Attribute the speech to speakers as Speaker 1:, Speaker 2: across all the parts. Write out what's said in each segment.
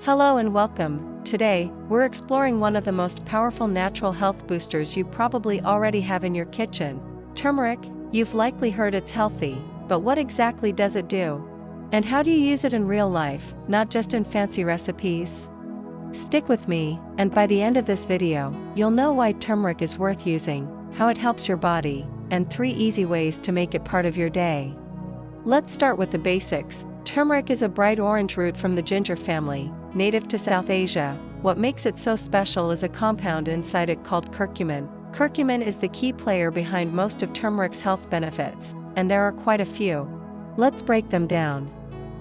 Speaker 1: Hello and welcome. Today, we're exploring one of the most powerful natural health boosters you probably already have in your kitchen. Turmeric. You've likely heard it's healthy, but what exactly does it do? And how do you use it in real life, not just in fancy recipes? Stick with me, and by the end of this video, you'll know why turmeric is worth using, how it helps your body, and 3 easy ways to make it part of your day. Let's start with the basics. Turmeric is a bright orange root from the ginger family, native to South Asia. What makes it so special is a compound inside it called curcumin. Curcumin is the key player behind most of turmeric's health benefits, and there are quite a few. Let's break them down.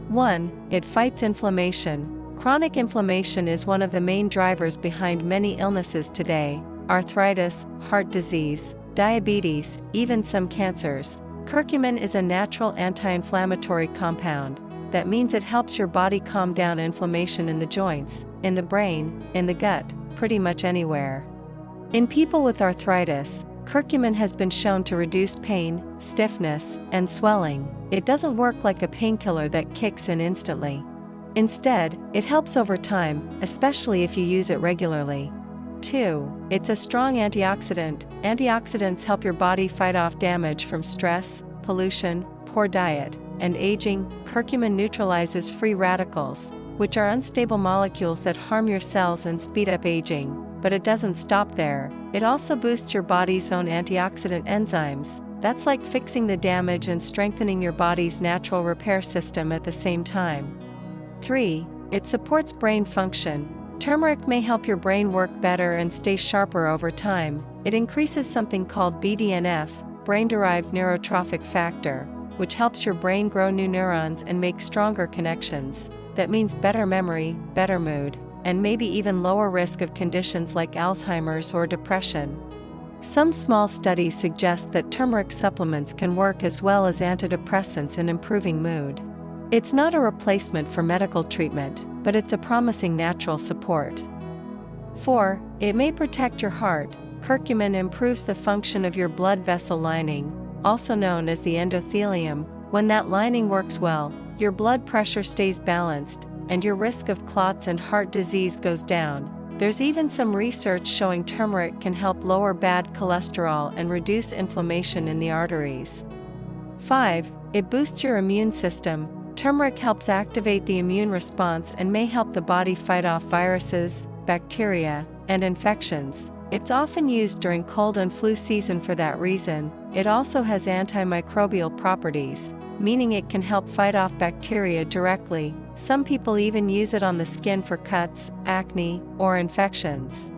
Speaker 1: 1. It fights inflammation. Chronic inflammation is one of the main drivers behind many illnesses today: arthritis, heart disease, diabetes, even some cancers. Curcumin is a natural anti-inflammatory compound. That means it helps your body calm down inflammation in the joints, in the brain, in the gut, pretty much anywhere. In people with arthritis, curcumin has been shown to reduce pain, stiffness, and swelling. It doesn't work like a painkiller that kicks in instantly. Instead, it helps over time, especially if you use it regularly. 2. It's a strong antioxidant. Antioxidants help your body fight off damage from stress, pollution, poor diet, and aging. Curcumin neutralizes free radicals, which are unstable molecules that harm your cells and speed up aging. But it doesn't stop there. It also boosts your body's own antioxidant enzymes. That's like fixing the damage and strengthening your body's natural repair system at the same time. 3. It supports brain function. Turmeric may help your brain work better and stay sharper over time. It increases something called BDNF, brain-derived neurotrophic factor, which helps your brain grow new neurons and make stronger connections. That means better memory, better mood, and maybe even lower risk of conditions like Alzheimer's or depression. Some small studies suggest that turmeric supplements can work as well as antidepressants in improving mood. It's not a replacement for medical treatment, but it's a promising natural support. 4. It may protect your heart. Curcumin improves the function of your blood vessel lining, also known as the endothelium. When that lining works well, your blood pressure stays balanced, and your risk of clots and heart disease goes down. There's even some research showing turmeric can help lower bad cholesterol and reduce inflammation in the arteries. 5. It boosts your immune system. Turmeric helps activate the immune response and may help the body fight off viruses, bacteria, and infections. It's often used during cold and flu season for that reason. It also has antimicrobial properties, meaning it can help fight off bacteria directly. Some people even use it on the skin for cuts, acne, or infections.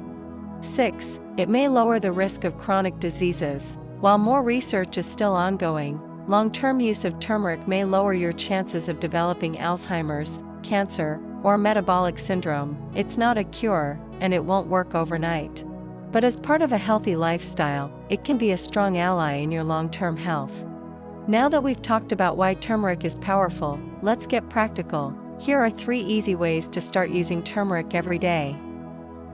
Speaker 1: 6. It may lower the risk of chronic diseases. While more research is still ongoing, long-term use of turmeric may lower your chances of developing Alzheimer's, cancer, or metabolic syndrome. It's not a cure, and it won't work overnight. But as part of a healthy lifestyle, it can be a strong ally in your long-term health. Now that we've talked about why turmeric is powerful, let's get practical. Here are 3 easy ways to start using turmeric every day.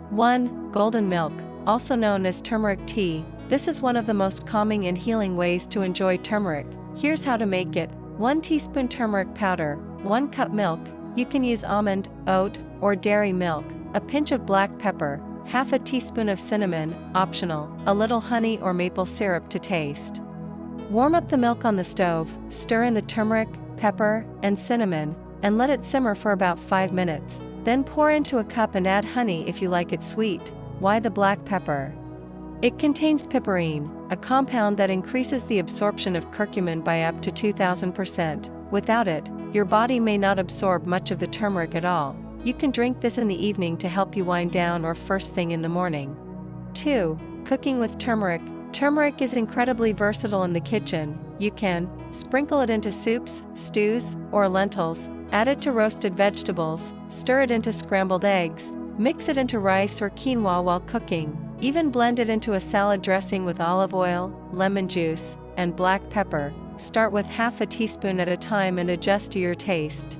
Speaker 1: 1. Golden milk, also known as turmeric tea. This is one of the most calming and healing ways to enjoy turmeric. Here's how to make it. 1 teaspoon turmeric powder, 1 cup milk. You can use almond, oat, or dairy milk. A pinch of black pepper, half a teaspoon of cinnamon, optional, a little honey or maple syrup to taste. Warm up the milk on the stove, stir in the turmeric, pepper, and cinnamon, and let it simmer for about 5 minutes. Then pour into a cup and add honey if you like it sweet. Why the black pepper? It contains piperine, a compound that increases the absorption of curcumin by up to 2,000%. Without it, your body may not absorb much of the turmeric at all. You can drink this in the evening to help you wind down or first thing in the morning. 2. Cooking with turmeric. Turmeric is incredibly versatile in the kitchen. You can sprinkle it into soups, stews, or lentils, add it to roasted vegetables, stir it into scrambled eggs, mix it into rice or quinoa while cooking, even blend it into a salad dressing with olive oil, lemon juice, and black pepper. Start with half a teaspoon at a time and adjust to your taste.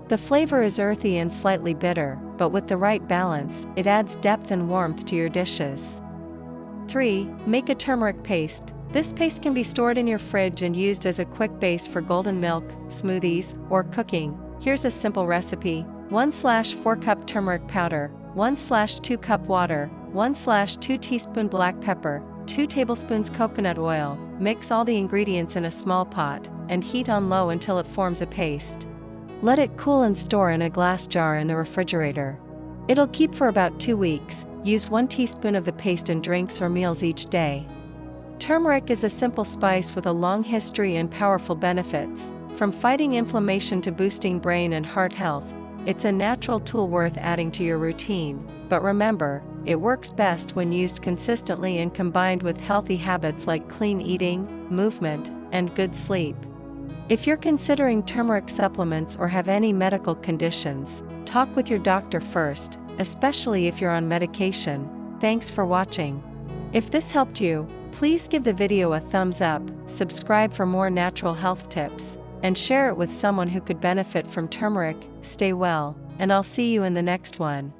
Speaker 1: The flavor is earthy and slightly bitter, but with the right balance, it adds depth and warmth to your dishes. 3. Make a turmeric paste. This paste can be stored in your fridge and used as a quick base for golden milk, smoothies, or cooking. Here's a simple recipe. 1/4 cup turmeric powder, 1/2 cup water, 1/2 teaspoon black pepper, 2 tablespoons coconut oil. Mix all the ingredients in a small pot, and heat on low until it forms a paste. Let it cool and store in a glass jar in the refrigerator. It'll keep for about 2 weeks. Use 1 teaspoon of the paste in drinks or meals each day. Turmeric is a simple spice with a long history and powerful benefits. From fighting inflammation to boosting brain and heart health, it's a natural tool worth adding to your routine. But remember, it works best when used consistently and combined with healthy habits like clean eating, movement, and good sleep. If you're considering turmeric supplements or have any medical conditions, talk with your doctor first, especially if you're on medication. Thanks for watching. If this helped you, please give the video a thumbs up, subscribe for more natural health tips, and share it with someone who could benefit from turmeric. Stay well, and I'll see you in the next one.